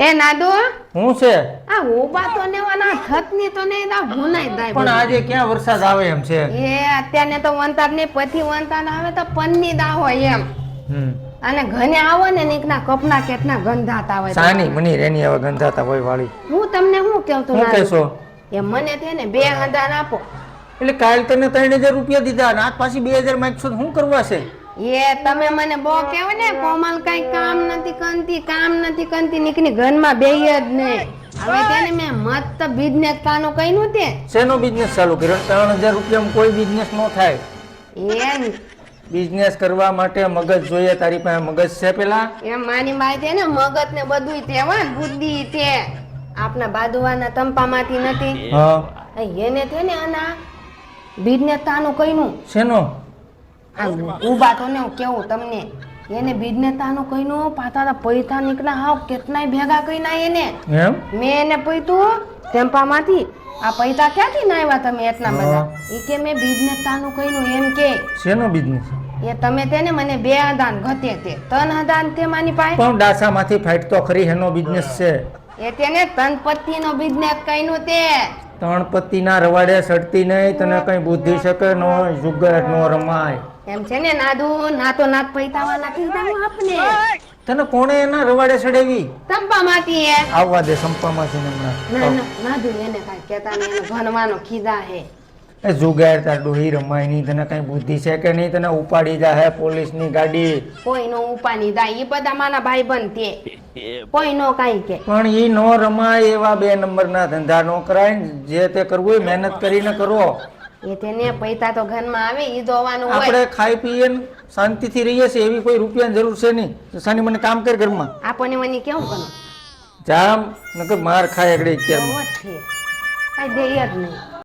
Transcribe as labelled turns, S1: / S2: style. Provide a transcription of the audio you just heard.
S1: એ નાદો
S2: હું છે
S1: આ ઓબા તો નેવાના થતની તો ને દા ભૂનાઈ દાય
S2: પણ આજે ક્યાં વરસાદ આવે એમ છે
S1: એ અત્યારને તો વંતાર ને પછી વંતાર આવે તો પન્ની દા હોય એમ અને ઘને આવો ને નીકના કપના કેટલા ગંધાતા હોય
S2: સાની મની રેની હવે ગંધાતા હોય વાળી
S1: હું તમને શું કહું તું
S2: હું કહેશો
S1: એ મને છે ને 2000 આપો
S2: એટલે કાલ તને 3000 રૂપિયા દીધા ને આજ પાછી 2000 માંગશો તો શું કરવા છે
S1: એ તમે મને બહુ કહેવો ને કોમલ કઈ કામ નથી કંતી નીકળી ઘરમાં બેહી જ નહીં હવે તેને મેં મસ્ત બિઝનેસ કાનો કઈનું તે
S2: શેનો બિઝનેસ ચાલુ કર્યો 3000 રૂપિયામાં કોઈ બિઝનેસ નો થાય
S1: એ
S2: બિઝનેસ કરવા માટે મગજ જોઈએ તારી પાસે મગજ છે પેલા
S1: એ માની બાઈ છે ને મગજ ને બધુંય તે હો બુદ્ધિ તે આપના બાદુવાના તંપામાંથી નથી
S2: હા
S1: એને છે ને આના બિઝનેસ કાનો કઈનું
S2: શેનો
S1: ઉભા તો ને હું કેવું તમને એને બિઝનેસ તાનું કઈનું પાછા પૈસા નીકળ્યા હાવ કેટલાય ભેગા કઈના એને
S2: એમ
S1: મેં એને પૈતું ટેમ્પામાંથી આ પૈસા ક્યાંથી ના આવ્યા તમે એટલા બધા એ કે મેં બિઝનેસ તાનું કઈનું એમ કે
S2: શેનો બિઝનેસ
S1: એ તમે તેને મને 2000 ઘતે તે 3000 તે માની પાસે
S2: પણ ડાસામાંથી ફાઈટ તો ખરી એનો બિઝનેસ છે
S1: એ તેને તનપત્તીનો બિઝનેસ કઈનું તે
S2: તણપતિના રવાડે સડતી નહીં તને કઈ બુદ્ધિ શકે નો જુગાર નો રમાય
S1: એમ છે ને નાદુ નાતો નાક પૈતાવાના કીધા હું આપને
S2: તને કોણે એના રવાડે સડેવી
S1: તંપામાંથી એ
S2: આવવા દે સંપામાં છે હમણાં
S1: નાદુ એને કાંઈ કહેતા નહીં એને ભણવાનો ખીધા હે
S2: એ જુગાર તાર ડોહી રમાય નહીં તને કઈ બુદ્ધિ છે કે નહીં તને ઉપાડી જાહે પોલીસની ગાડી
S1: કોઈનો ઉપાની જાય ઈ બધા મારા ભાઈ બંધ તે કોઈનો કાંઈ કે
S2: પણ ઈ નો રમાય એવા 2 નંબરના ધંધા નો કરાય ને જે તે કરવું હોય મહેનત કરીને કરો
S1: એ તેને પૈસા તો ઘરમાં આવે ઈ જોવાનું હોય
S2: આપણે ખાઈ પીએ ને શાંતિથી રહીએ છીએ એવી કોઈ રૂપિયાની જરૂર છે નહીં સાની મને કામ કર ઘરમાં
S1: આપણને મને કેવું કરો
S2: જામ નકર માર ખાય એકડે અત્યારમાં
S1: છે કાંઈ દે જ નહીં